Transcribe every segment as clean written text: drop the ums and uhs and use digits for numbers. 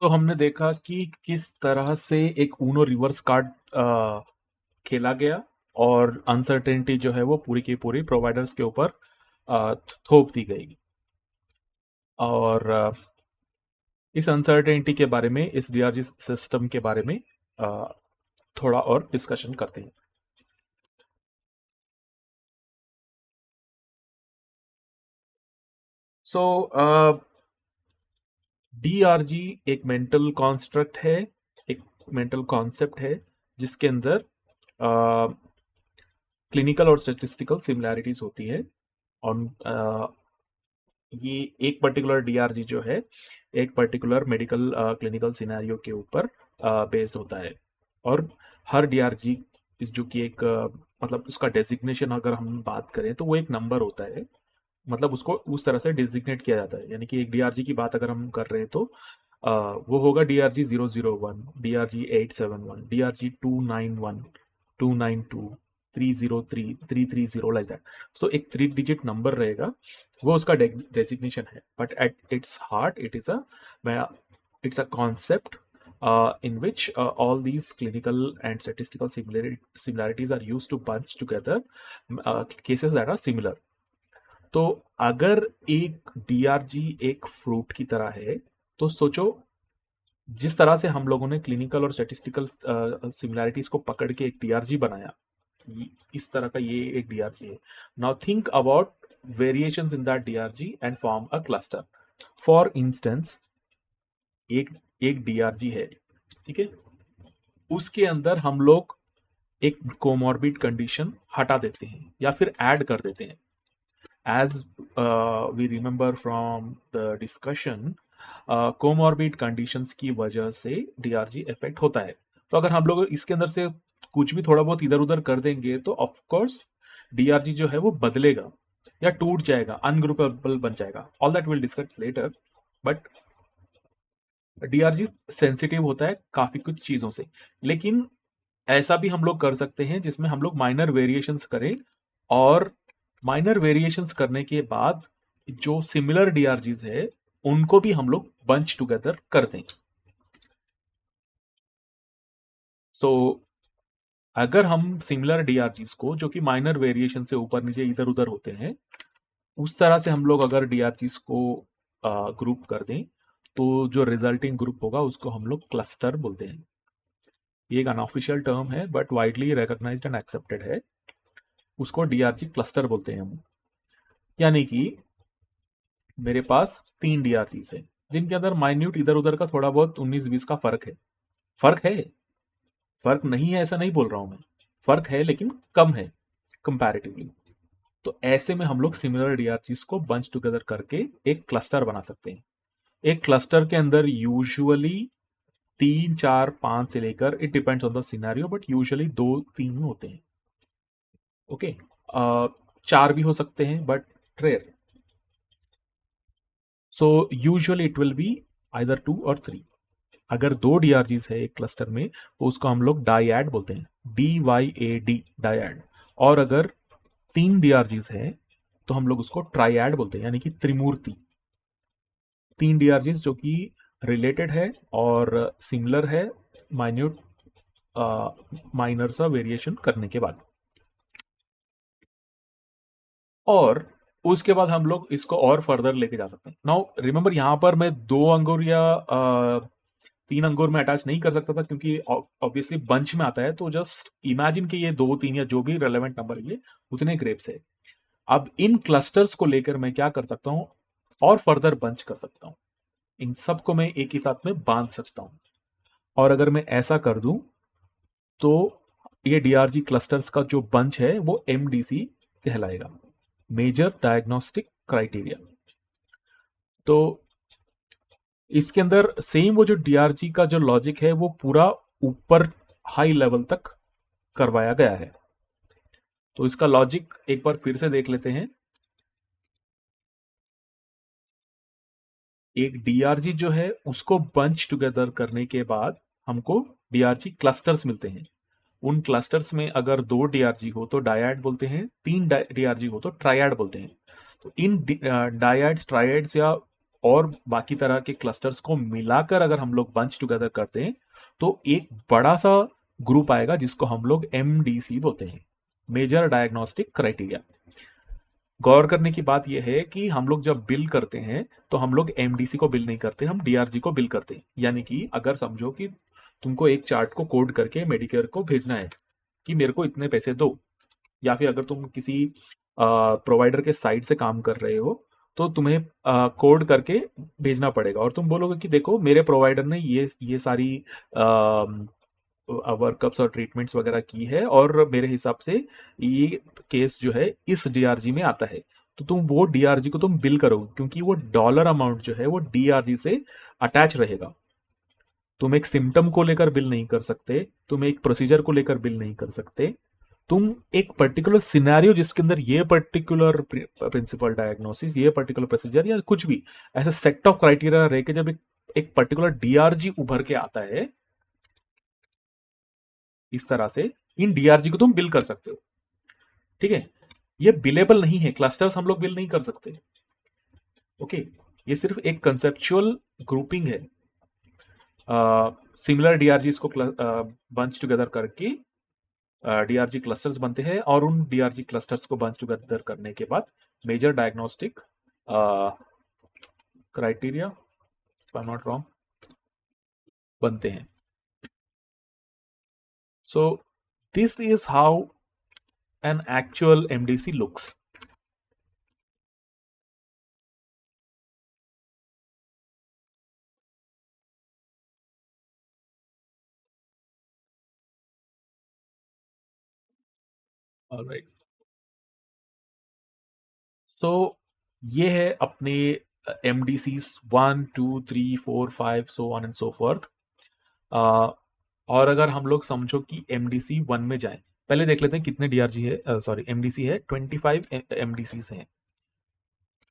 तो हमने देखा कि किस तरह से एक ऊनो रिवर्स कार्ड खेला गया और अनसर्टेनिटी जो है वो पूरी की पूरी प्रोवाइडर्स के ऊपर थोप दी गई। और इस अनसर्टेनिटी के बारे में, इस डीआरजी सिस्टम के बारे में थोड़ा और डिस्कशन करते हैं। सो डीआरजी एक मेंटल कॉन्स्ट्रक्ट है, एक मेंटल कॉन्सेप्ट है जिसके अंदर क्लिनिकल और स्टेटिस्टिकल सिमिलैरिटीज होती है। और ये एक पर्टिकुलर डीआरजी जो है एक पर्टिकुलर मेडिकल क्लिनिकल सिनेरियो के ऊपर बेस्ड होता है। और हर डीआरजी जो कि एक मतलब उसका डेजिग्नेशन अगर हम बात करें तो वो एक नंबर होता है। मतलब उसको उस तरह से डिजिग्नेट किया जाता है, यानी कि एक डीआरजी की बात अगर हम कर रहे हैं तो वो होगा DRG 001, DRG 871, DRG 291, 292, 303, 330, like that. So एक 3 डिजिट नंबर रहेगा, वो उसका डेजिग्नेशन है। But at its heart it's a concept in which all these clinical and statistical similarities are used to bunch together cases that are similar. तो अगर एक DRG एक fruit की तरह है, तो सोचो जिस तरह से हम लोगों ने क्लिनिकल और स्टैटिस्टिकल सिमिलैरिटीज को पकड़ के एक डीआरजी बनाया, इस तरह का ये एक डीआरजी है। Now think about variations in that DRG and form a cluster. For instance, एक एक डीआरजी है, ठीक है, उसके अंदर हम लोग एक कोमॉर्बिड कंडीशन हटा देते हैं या फिर ऐड कर देते हैं। as we remember from the discussion, comorbid conditions की वजह से डीआरजी इफेक्ट होता है। तो अगर हम लोग इसके अंदर से कुछ भी थोड़ा बहुत इधर उधर कर देंगे तो ऑफ कोर्स डीआरजी जो है वो बदलेगा या टूट जाएगा, अनग्रुपेबल बन जाएगा। All that will discuss later. But DRG sensitive होता है काफी कुछ चीजों से, लेकिन ऐसा भी हम लोग कर सकते हैं जिसमें हम लोग माइनर वेरिएशंस करें, और माइनर वेरिएशंस करने के बाद जो सिमिलर डीआरजीज है उनको भी हम लोग बंच टुगेदर कर दें। सो अगर हम सिमिलर डीआरजीज को जो कि माइनर वेरिएशन से ऊपर नीचे इधर उधर होते हैं, उस तरह से हम लोग अगर डीआरजीज को ग्रुप कर दें तो जो रिजल्टिंग ग्रुप होगा उसको हम लोग क्लस्टर बोलते हैं। ये एक अनऑफिशियल टर्म है but widely recognised and accepted है। उसको डीआरजी क्लस्टर बोलते हैं हम। यानी कि मेरे पास 3 डीआरजीज है जिनके अंदर माइन्यूट इधर उधर का थोड़ा बहुत 19-20 का फर्क है। फर्क है, फर्क नहीं है ऐसा नहीं बोल रहा हूं मैं, फर्क है लेकिन कम है कंपैरेटिवली। तो ऐसे में हम लोग सिमिलर डीआरजीज को बंच टुगेदर करके एक क्लस्टर बना सकते हैं। एक क्लस्टर के अंदर यूजुअली 3, 4, 5 से लेकर, it depends on the scenario, but usually 2, 3 होते हैं। ओके, 4 भी हो सकते हैं but rare. So usually it will be either 2 और 3। अगर 2 डीआरजीज है एक क्लस्टर में तो उसको हम लोग डायड बोलते हैं, DYAD, डायड। और अगर 3 डीआरजीज है तो हम लोग उसको ट्रायड बोलते हैं, यानी कि त्रिमूर्ति। 3 डीआरजीज जो कि रिलेटेड है और सिमिलर है, माइन्यूट माइनर सा वेरिएशन करने के बाद। और उसके बाद हम लोग इसको और फर्दर लेके जा सकते हैं। नाउ रिमेंबर, यहां पर मैं 2 अंगूर या 3 अंगूर में अटैच नहीं कर सकता था क्योंकि ऑब्वियसली बंच में आता है। तो जस्ट इमेजिन कि ये 2, 3 या जो भी रेलेवेंट नंबर ये उतने ग्रेप्स है। अब इन क्लस्टर्स को लेकर मैं क्या कर सकता हूं, और फर्दर बंच कर सकता हूं। इन सबको मैं एक ही साथ में बांध सकता हूं। और अगर मैं ऐसा कर दूं तो ये डीआरजी क्लस्टर्स का जो बंच है वो MDC कहलाएगा, मेजर डायग्नोस्टिक क्राइटेरिया। तो इसके अंदर सेम वो जो डीआरजी का जो लॉजिक है वो पूरा ऊपर हाई लेवल तक करवाया गया है। तो इसका लॉजिक एक बार फिर से देख लेते हैं। एक डीआरजी जो है उसको बंच टुगेदर करने के बाद हमको डीआरजी क्लस्टर्स मिलते हैं। उन क्लस्टर्स में अगर 2 डीआरजी हो तो डायड बोलते हैं, 3 डीआरजी हो तो ट्रायड बोलते हैं। तो इन डायड्स, ट्रायड्स या और बाकी तरह के क्लस्टर्स को मिलाकर अगर हम लोग बंच टुगेदर करते हैं तो एक बड़ा सा ग्रुप आएगा जिसको हम लोग एमडीसी बोलते हैं, मेजर डायग्नोस्टिक क्राइटेरिया। गौर करने की बात यह है कि हम लोग जब बिल करते हैं तो हम लोग एमडीसी को बिल नहीं करते, हम डीआरजी को बिल करते हैं। यानी कि अगर समझो कि तुमको एक चार्ट को कोड करके मेडिकेयर को भेजना है कि मेरे को इतने पैसे दो, या फिर अगर तुम किसी प्रोवाइडर के साइड से काम कर रहे हो तो तुम्हें कोड करके भेजना पड़ेगा और तुम बोलोगे कि देखो मेरे प्रोवाइडर ने ये सारी वर्कअप्स और ट्रीटमेंट्स वगैरह की है और मेरे हिसाब से ये केस जो है इस डीआरजी में आता है, तो तुम वो डीआरजी को तुम बिल करोगे क्योंकि वो डॉलर अमाउंट जो है वो डीआरजी से अटैच रहेगा। तुम एक सिम्टम को लेकर बिल नहीं कर सकते, तुम एक प्रोसीजर को लेकर बिल नहीं कर सकते, तुम एक पर्टिकुलर सिनेरियो जिसके अंदर ये पर्टिकुलर प्रिंसिपल डायग्नोसिस, ये पर्टिकुलर प्रोसीजर या कुछ भी ऐसे सेट ऑफ क्राइटेरिया रह के जब एक पर्टिकुलर डीआरजी उभर के आता है, इस तरह से इन डीआरजी को तुम बिल कर सकते हो। ठीक है, ये बिलेबल नहीं है, क्लस्टर्स हम लोग बिल नहीं कर सकते। ओके, ये सिर्फ एक कंसेप्चुअल ग्रुपिंग है। सिमिलर डीआरजी को बंच टुगेदर करके डीआरजी क्लस्टर्स बनते हैं और उन डीआरजी क्लस्टर्स को बंच टुगेदर करने के बाद major diagnostic criteria, if I am not wrong, बनते हैं। So this is how an actual MDC looks. All right. So ये है अपने MDCs 1, 2, 3, 4, 5 so on and so forth. और अगर हम लोग समझो कि MDC 1 में जाएं, पहले देख लेते हैं कितने DRG है, सॉरी MDC है 25 MDCs हैं।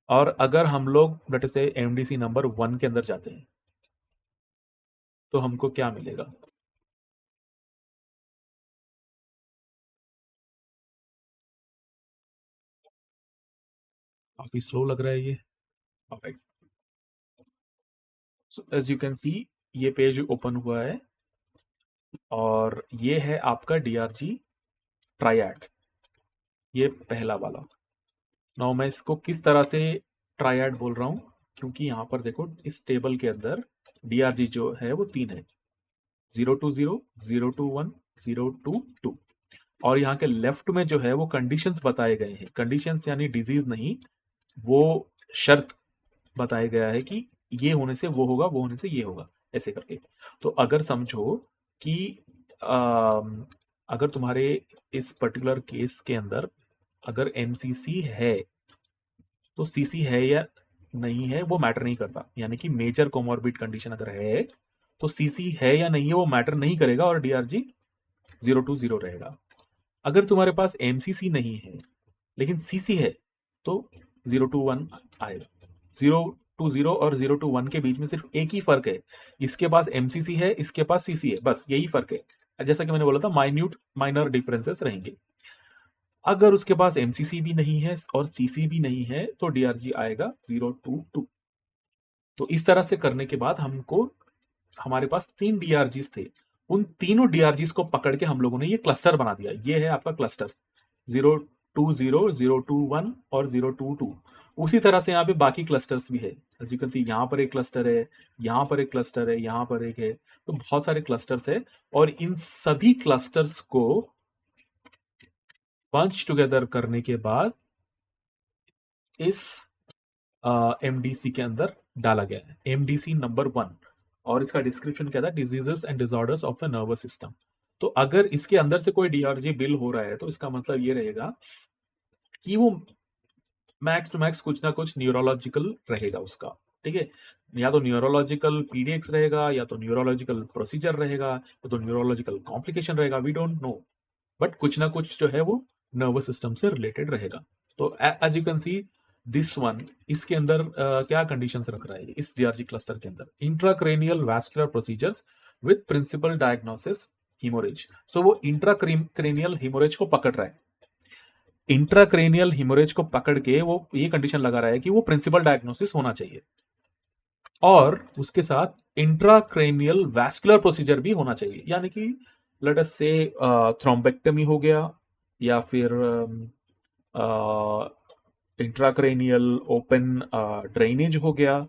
और अगर हम लोग बेटे से MDC नंबर 1 के अंदर जाते हैं तो हमको क्या मिलेगा? काफी स्लो लग रहा है ये। Alright, so as you can see ये पेज ओपन हुआ है और ये है आपका डीआरजी ट्रायड, ये पहला वाला। नाउ मैं इसको किस तरह से ट्रायड बोल रहा हूँ, क्योंकि यहाँ पर देखो इस टेबल के अंदर डीआरजी जो है वो 3 है, 020, 021, 022। और यहाँ के लेफ्ट में जो है वो कंडीशंस बताए गए हैं। कंडीशंस यानी डिजीज नहीं, वो शर्त बताया गया है कि ये होने से वो होगा, वो होने से ये होगा, ऐसे करके। तो अगर समझो कि अगर तुम्हारे इस पर्टिकुलर केस के अंदर अगर एमसीसी है तो सीसी है या नहीं है वो मैटर नहीं करता। यानी कि मेजर कोमॉर्बिड कंडीशन अगर है तो सीसी है या नहीं है वो मैटर नहीं करेगा और डीआरजी 020 रहेगा। अगर तुम्हारे पास एमसीसी नहीं है लेकिन सीसी है तो 021 आएगा। 020 और 021 के बीच में सिर्फ एक ही फर्क है, इसके पास एमसीसी है, इसके पास सीसी है, बस यही फर्क है। जैसा कि मैंने बोला था माइनर डिफरेंसेस रहेंगे। अगर उसके पास एमसीसी भी नहीं है और सीसी भी नहीं है तो डीआरजी आएगा 022। तो इस तरह से करने के बाद हमको, हमारे पास 3 डीआरजीस थे, उन तीनों डीआरजीस को पकड़ के हम लोगों ने ये क्लस्टर बना दिया। ये है आपका क्लस्टर 020, 021 और 022। उसी तरह से यहाँ पे बाकी क्लस्टर्स भी है। एज यू कैन सी यहाँ पर एक क्लस्टर है, यहाँ पर एक क्लस्टर है, यहाँ पर एक है, तो बहुत सारे क्लस्टर्स है और इन सभी क्लस्टर्स को बंच टुगेदर करने के बाद इस एमडीसी के अंदर डाला गया है, एमडीसी नंबर 1। और इसका डिस्क्रिप्शन क्या था? Diseases and disorders of the nervous system. तो अगर इसके अंदर से कोई डीआरजी बिल हो रहा है तो इसका मतलब ये रहेगा कि वो मैक्स टू मैक्स कुछ ना कुछ न्यूरोलॉजिकल रहेगा उसका। ठीक है, या तो न्यूरोलॉजिकल पीडीएक्स रहेगा, या तो न्यूरोलॉजिकल प्रोसीजर रहेगा, या तो न्यूरोलॉजिकल कॉम्प्लिकेशन रहेगा, वी डोंट नो, बट कुछ ना कुछ जो है वो नर्वस सिस्टम से रिलेटेड रहेगा। तो as you can see this one, इसके अंदर क्या कंडीशंस रख रहा है इस डीआरजी क्लस्टर के अंदर? Intracranial vascular procedures with principal diagnosis haemorrhage. So वो इंट्राक्रेनियल हिमोरेज को पकड़ रहा है, इंट्राक्रेनियल हिमोरेज को पकड़ के वो ये कंडीशन लगा रहा है कि वो प्रिंसिपल डायग्नोसिस होना चाहिए। और उसके साथ इंट्राक्रेनियल वैस्कुलर प्रोसीजर भी होना चाहिए, यानी कि लेट अस से थ्रोम्बेक्टमी हो गया, या फिर इंट्राक्रेनियल ओपन ड्रेनेज हो गया,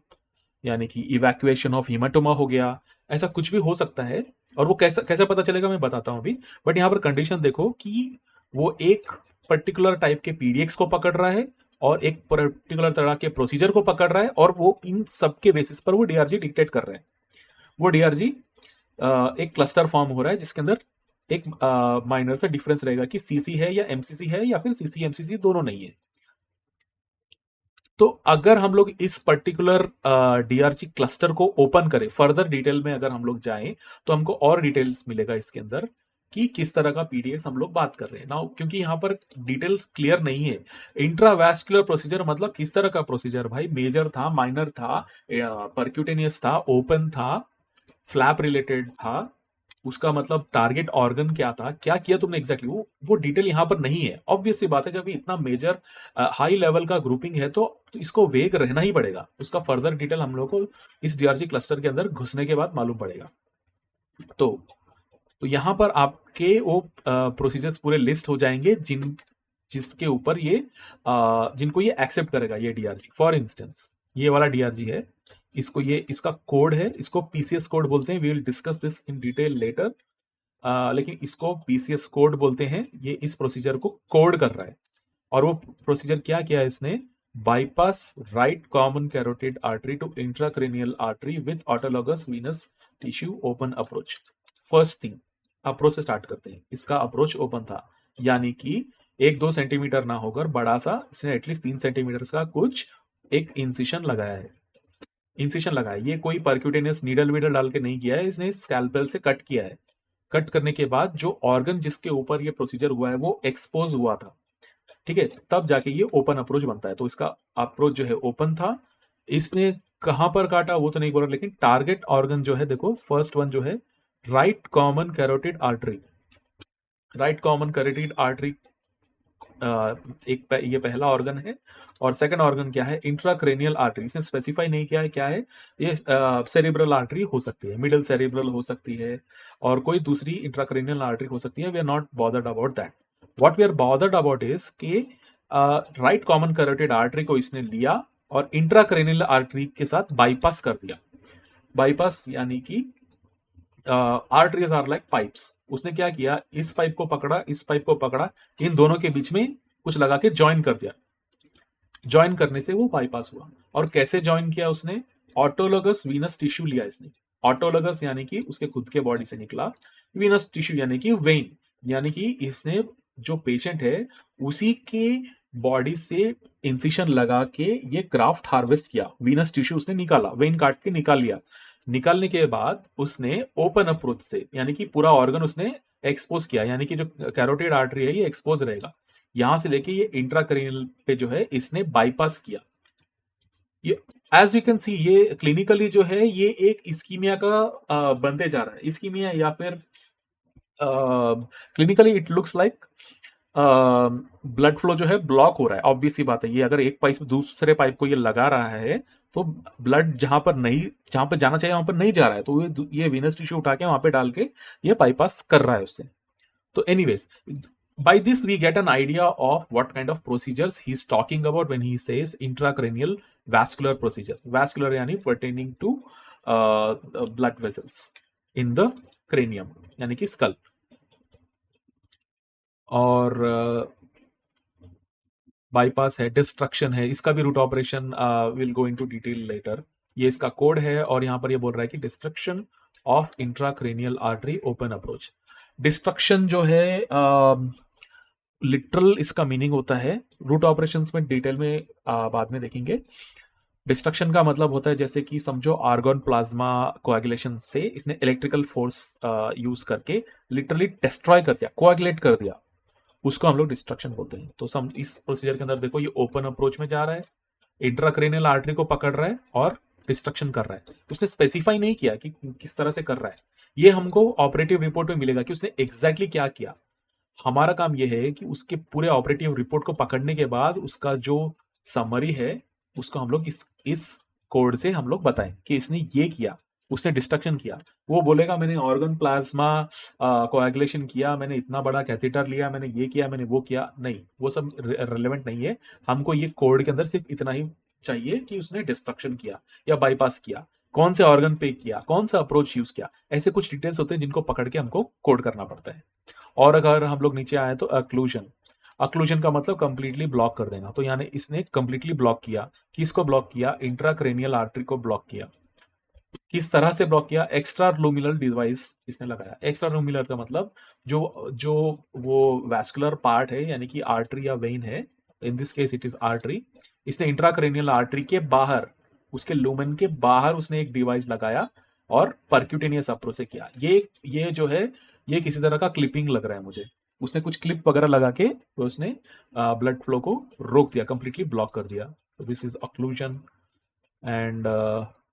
यानी कि इवैक्यूएशन ऑफ हीमाटोमा हो गया। ऐसा कुछ भी हो सकता है। और वो कैसा कैसे पता चलेगा मैं बताता हूँ अभी। बट यहाँ पर कंडीशन देखो कि वो एक पर्टिकुलर टाइप के पीडीएक्स को पकड़ रहा है और एक पर्टिकुलर तरह के प्रोसीजर को पकड़ रहा है, और वो इन सब के बेसिस पर वो डीआरजी डिक्टेट कर रहे हैं। वो डीआरजी एक क्लस्टर फॉर्म हो रहा है जिसके अंदर एक माइनर सा डिफरेंस रहेगा कि सीसी है या एमसीसी है, या फिर सीसी एमसीसी दोनों नहीं है। तो अगर हम लोग इस पर्टिकुलर डीआरजी क्लस्टर को ओपन करें, फर्दर डिटेल में अगर हम लोग जाएं, तो हमको और डिटेल्स मिलेगा इसके अंदर कि किस तरह का पीडीएस हम लोग बात कर रहे हैं ना, क्योंकि यहाँ पर डिटेल्स क्लियर नहीं है। इंट्रावैस्कुलर प्रोसीजर मतलब किस तरह का प्रोसीजर भाई, मेजर था, माइनर था, परक्यूटेनियस था, ओपन था, फ्लैप रिलेटेड था, उसका मतलब टारगेट ऑर्गन क्या था, क्या किया तुमने एग्जैक्टली, वो डिटेल यहाँ पर नहीं है। ऑब्वियस सी बात है, जब इतना मेजर हाई लेवल का ग्रुपिंग है तो इसको वेग रहना ही पड़ेगा। उसका फर्दर डिटेल हम लोग को इस डीआरजी क्लस्टर के अंदर घुसने के बाद मालूम पड़ेगा। तो तो यहाँ पर आपके वो प्रोसीजर्स पूरे लिस्ट हो जाएंगे जिसके ऊपर ये जिनको ये एक्सेप्ट करेगा ये डीआरजी। फॉर इंस्टेंस ये वाला डीआरजी है, इसका कोड है, इसको पीसीएस कोड बोलते हैं। We will discuss this in detail later. लेकिन इसको पीसीएस कोड बोलते हैं। ये इस प्रोसीजर को कोड कर रहा है। और वो प्रोसीजर क्या किया है इसने, bypass right common carotid artery to intracranial artery with autologous venous tissue open approach. First thing, approach से स्टार्ट करते हैं। इसका अप्रोच ओपन था, यानी कि 1-2 सेंटीमीटर ना होकर बड़ा सा, इसने एटलीस्ट 3 सेंटीमीटर का कुछ एक इंसिशन लगाया है। इंसिशन लगाया, ये कोई परक्यूटेनियस नीडल वीडल डाल के नहीं किया है, इसने स्कैल्पेल से कट किया है। कट करने के बाद जो ऑर्गन जिसके ऊपर ये प्रोसीजर हुआ है वो एक्सपोज हुआ था, ठीक है, तब जाके ये ओपन अप्रोच बनता है। तो इसका अप्रोच जो है ओपन था। इसने कहां पर काटा वो तो नहीं बोला, लेकिन टारगेट ऑर्गन जो है देखो, फर्स्ट वन जो है right common carotid artery. Right common carotid artery ये पहला ऑर्गन है। और सेकंड ऑर्गन क्या है, इंट्राक्रेनियल आर्टरी। इसने स्पेसिफाई नहीं किया है क्या है ये। सेरिब्रल आर्टरी हो सकती है, मिडिल सेरिब्रल हो सकती है, और कोई दूसरी इंट्राक्रेनियल आर्टरी हो सकती है। We are not bothered about that. What we are bothered about is कि राइट कॉमन कैरोटिड आर्टरी को इसने लिया और इंट्राक्रेनियल आर्टरी के साथ बाईपास कर दिया। बाईपास यानी कि आर्टरीज आर लाइक पाइप्स। उसने क्या किया, इस पाइप को पकड़ा, इस पाइप को पकड़ा, इन दोनों के बीच में कुछ लगा के ज्वाइन कर दिया। ज्वाइन करने से वो बाईपास हुआ। और कैसे ज्वाइन किया उसने, ऑटोलोगस वीनस टिश्यू लिया इसने। ऑटोलोगस यानी कि उसके खुद के बॉडी से निकला, वीनस टिश्यू यानी कि वेन, यानी कि इसने जो पेशेंट है उसी के बॉडी से इंसिशन लगा के ये ग्राफ्ट हार्वेस्ट किया। वीनस टिश्यू उसने निकाला, वेन काट के निकाल लिया। निकालने के बाद उसने ओपन अप्रोच से, यानी कि पूरा ऑर्गन उसने एक्सपोज किया, यानी कि जो कैरोटिड आर्टरी है ये एक्सपोज रहेगा। यहां से लेके ये इंट्राक्रेनियल पे जो है इसने बाईपास किया। ये एज वी कैन सी, ये क्लिनिकली जो है ये एक इस्कीमिया का बनते जा रहा है। इस्कीमिया या फिर clinically it looks like blood flow जो है ब्लॉक हो रहा है। ऑब्वियस सी बात है, ये अगर एक पाइप से दूसरे पाइप को ये लगा रहा है तो ब्लड जहां पर जाना चाहिए वहां पर नहीं जा रहा है, तो ये वीनस टिश्यू उठा के वहां पे डाल के ये बाईपास कर रहा है उससे। तो anyways, by this we get an idea of what kind of procedures he's talking about when he says intracranial vascular procedures. Vascular यानी pertaining to blood vessels in the cranium, यानी कि skull। और bypass है, destruction है, इसका भी root operation will go into detail later. ये इसका कोड है, और यहाँ पर ये बोल रहा है कि destruction of intracranial artery open approach. Destruction जो है लिटरल इसका मीनिंग होता है, रूट ऑपरेशंस में डिटेल में बाद में देखेंगे। डिस्ट्रक्शन का मतलब होता है जैसे कि समझो आर्गन प्लाज्मा कोएगुलेशन से इसने इलेक्ट्रिकल फोर्स यूज करके लिटरली डिस्ट्रॉय कर दिया, कोएगुलेट कर दिया, उसको हम लोग डिस्ट्रक्शन बोलते हैं। तो इस प्रोसीजर के अंदर देखो, ये ओपन अप्रोच में जा रहा है, इंट्राक्रेनियल आर्टरी को पकड़ रहा है और डिस्ट्रक्शन कर रहा है। उसने स्पेसिफाई नहीं किया कि किस तरह से कर रहा है। ये हमको ऑपरेटिव रिपोर्ट में मिलेगा कि उसने एग्जैक्टली क्या किया। हमारा काम यह है कि उसके पूरे ऑपरेटिव रिपोर्ट को पकड़ने के बाद उसका जो समरी है उसको हम लोग इस कोड से हम लोग बताएं कि इसने ये किया, उसने डिस्ट्रक्शन किया। वो बोलेगा मैंने ऑर्गन प्लाज्मा कोएगुलेशन किया, मैंने इतना बड़ा कैथेटर लिया, मैंने ये किया, मैंने वो किया, नहीं, वो सब रिलेवेंट नहीं है। हमको ये कोड के अंदर सिर्फ इतना ही चाहिए कि उसने डिस्ट्रक्शन किया या बाईपास किया, कौन से ऑर्गन पे किया, कौन सा अप्रोच यूज किया, ऐसे कुछ डिटेल्स होते हैं जिनको पकड़ के हमको कोड करना पड़ता है। और अगर हम लोग नीचे आए तो अक्लूजन, अक्लूजन का मतलब कंप्लीटली ब्लॉक कर देना। तो यानी इसने कंप्लीटली ब्लॉक किया, किसको ब्लॉक किया, इंट्राक्रेनियल आर्टरी को ब्लॉक किया। किस तरह से ब्लॉक किया, एक्स्ट्रा लूमिनल डिवाइस इसने लगाया। एक्स्ट्रा लूमिनल का मतलब जो जो वो वैस्कुलर पार्ट है, यानी कि आर्टरी या वेन है, in this case it is artery, इसने इंट्राक्रेनियल आर्टरी के बाहर, उसके लूमेन के बाहर उसने एक डिवाइस लगाया और परक्यूटेनियस अप्रोच से किया। ये जो है ये किसी तरह का क्लिपिंग लग रहा है मुझे, उसने कुछ क्लिप वगैरह लगा के तो उसने ब्लड फ्लो को रोक दिया, कंप्लीटली ब्लॉक कर दिया। तो this is occlusion. And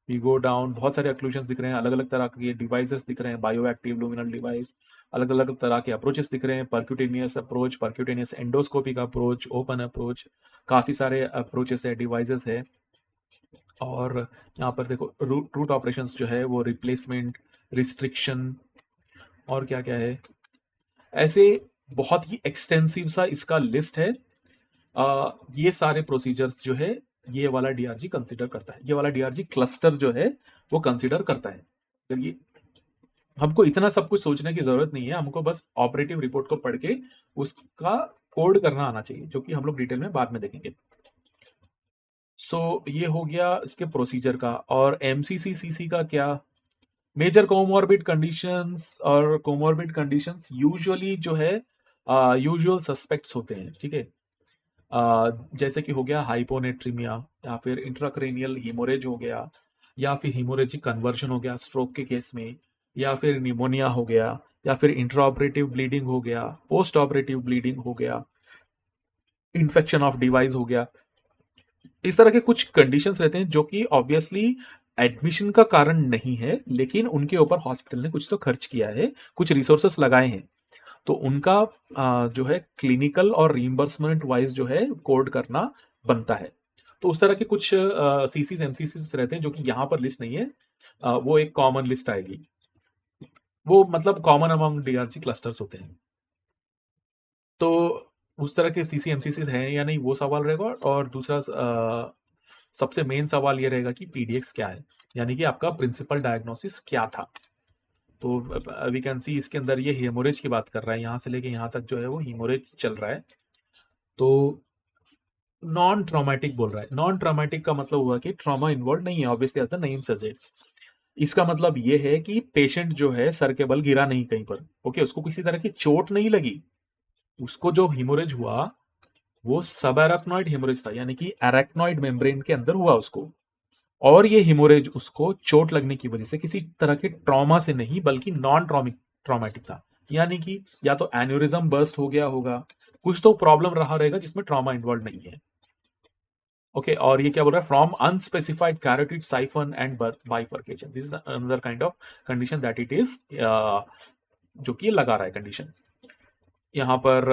we go down, बहुत सारे अक्लूजन्स दिख रहे हैं, अलग अलग तरह के डिवाइसेस दिख रहे हैं, बायो एक्टिव लूमिनल डिवाइस, अलग अलग तरह के अप्रोचेस दिख रहे हैं, percutaneous approach, percutaneous endoscopic approach, open approach, काफ़ी सारे अप्रोचेस है, डिवाइसेस है। और यहाँ पर देखो रूट ऑपरेशंस जो है वो रिप्लेसमेंट, रिस्ट्रिक्शन और क्या क्या है, ऐसे बहुत ही एक्सटेंसिव सा इसका लिस्ट है। ये सारे प्रोसीजर्स जो है ये वाला डीआरजी कंसिडर करता है, ये वाला डीआरजी क्लस्टर जो है वो कंसिडर करता है। तो ये हमको इतना सब कुछ सोचने की जरूरत नहीं है, हमको बस ऑपरेटिव रिपोर्ट को पढ़ के उसका कोड करना आना चाहिए, जो कि हम लोग डिटेल में बाद में देखेंगे। सो ये हो गया इसके प्रोसीजर का। और एमसीसी का क्या, मेजर कोमॉर्बिड कंडीशंस और कोमॉर्बिड कंडीशंस यूजुअली जो है यूजुअल सस्पेक्ट्स होते हैं, ठीक है। जैसे कि हो गया हाइपोनेट्रीमिया, या फिर इंट्राक्रेनियल हीमोरेज हो गया, या फिर हीमोरेजिक कन्वर्जन हो गया स्ट्रोक के केस में, या फिर निमोनिया हो गया, या फिर इंट्राऑपरेटिव ब्लीडिंग हो गया, पोस्ट ऑपरेटिव ब्लीडिंग हो गया, इन्फेक्शन ऑफ डिवाइस हो गया। इस तरह के कुछ कंडीशंस रहते हैं जो कि ऑब्वियसली एडमिशन का कारण नहीं है, लेकिन उनके ऊपर हॉस्पिटल ने कुछ तो खर्च किया है, कुछ रिसोर्सेस लगाए हैं, तो उनका जो है क्लिनिकल और रीइंबर्समेंट वाइज जो है कोड करना बनता है। तो उस तरह के कुछ सीसीज एमसीसीज रहते हैं जो कि यहाँ पर लिस्ट नहीं है, वो एक कॉमन लिस्ट आएगी, वो मतलब कॉमन अमंग डीआरजी क्लस्टर्स होते हैं। तो उस तरह के सीसी एमसीसीज हैं या नहीं वो सवाल रहेगा। और दूसरा सबसे मेन सवाल ये रहेगा कि पीडीएक्स क्या है, यानी कि आपका प्रिंसिपल डायग्नोसिस क्या था। तो वी कैन सी इसके अंदर ये हीमोरेज की बात कर रहा है, यहाँ से लेके यहाँ तक जो है वो हीमोरेज चल रहा है। तो नॉन ट्रॉमेटिक बोल रहा है, नॉन ट्रॉमेटिक का मतलब हुआ कि ट्रॉमा इन्वॉल्व नहीं है, obviously as the name suggests. इसका मतलब ये है कि पेशेंट जो है सर के बल गिरा नहीं कहीं पर, ओके, उसको किसी तरह की चोट नहीं लगी, उसको जो हीमोरेज हुआ वो सब एराक्नॉइड हीमोरेज था, यानी कि एराक्नॉइड मेम्ब्रेन के अंदर हुआ उसको, और ये हीमोरेज उसको चोट लगने की वजह से किसी तरह के ट्रॉमा से नहीं बल्कि नॉन ट्रॉमेटिक था, यानी कि या तो एन्यूरिज्म बर्स्ट हो गया होगा, कुछ तो प्रॉब्लम रहा रहेगा जिसमें ट्रॉमा इन्वॉल्व नहीं है, ओके। और ये क्या बोल रहा है, from unspecified carotid siphon and bifurcation, this is another kind of condition that it is, जो कि लगा रहा है कंडीशन। यहाँ पर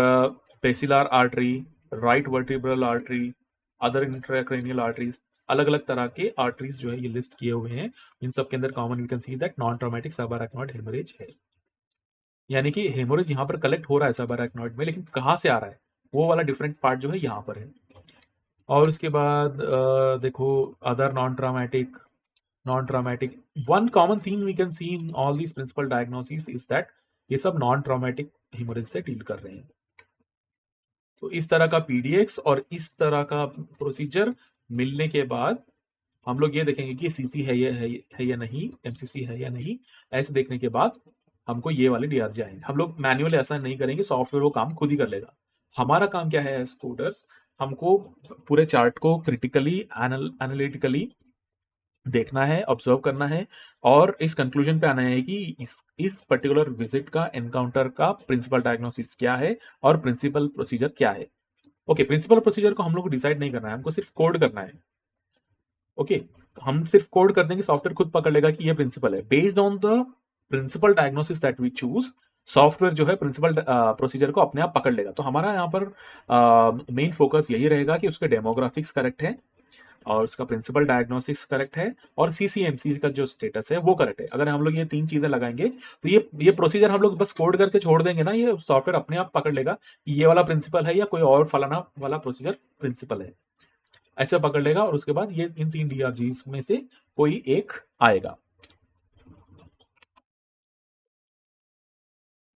basilar artery, right vertebral artery, other intracranial arteries, अलग अलग तरह के आर्टरीज जो है ये लिस्ट किए हुए हैं। इन सब के अंदर common we can see that non traumatic subarachnoid haemorrhage है, यानी कि हेमोरेज यहाँ पर कलेक्ट हो रहा है सब अराक्नॉइड में, लेकिन कहाँ से आ रहा है वो वाला डिफरेंट पार्ट जो है यहाँ पर है। और उसके बाद देखो other non traumatic one common thing we can see in all these principal diagnosis is that ये सब नॉन ट्रॉमेटिक हेमोरेज से डील कर रहे हैं। तो इस तरह का पीडीएक्स और इस तरह का प्रोसीजर मिलने के बाद हम लोग ये देखेंगे कि सीसी है या नहीं, एमसीसी है या नहीं। ऐसे देखने के बाद हमको ये वाले डीआरजी आएंगे। हम लोग मैनुअल ऐसा नहीं करेंगे, सॉफ्टवेयर वो काम खुद ही कर लेगा। हमारा काम क्या है एज कोडर्स, हमको पूरे चार्ट को क्रिटिकली एनालिटिकली देखना है, ऑब्जर्व करना है, और इस कंक्लूजन पे आना है कि इस पर्टिकुलर विजिट का एनकाउंटर का प्रिंसिपल डायग्नोसिस क्या है और प्रिंसिपल प्रोसीजर क्या है। ओके, प्रिंसिपल प्रोसीजर को हम लोग को डिसाइड नहीं करना है, हमको सिर्फ कोड करना है। ओके, हम सिर्फ कोड कर देंगे, सॉफ्टवेयर खुद पकड़ लेगा कि ये प्रिंसिपल है। Based on the principal diagnosis that we choose, software जो है प्रिंसिपल प्रोसीजर को अपने आप पकड़ लेगा। तो हमारा यहाँ पर मेन फोकस यही रहेगा कि उसके डेमोग्राफिक्स करेक्ट है, और उसका प्रिंसिपल डायग्नोसिस करेक्ट है और सीसीएमसी का जो स्टेटस है वो करेक्ट है। अगर हम लोग ये 3 चीज़ें लगाएँगे तो ये प्रोसीजर हम लोग बस कोड करके छोड़ देंगे ना, ये सॉफ्टवेयर अपने आप पकड़ लेगा कि ये वाला प्रिंसिपल है या कोई और फलाना वाला प्रोसीजर प्रिंसिपल है। ऐसे पकड़ लेगा और उसके बाद ये इन 3 डीआरजीज़ में से कोई एक आएगा।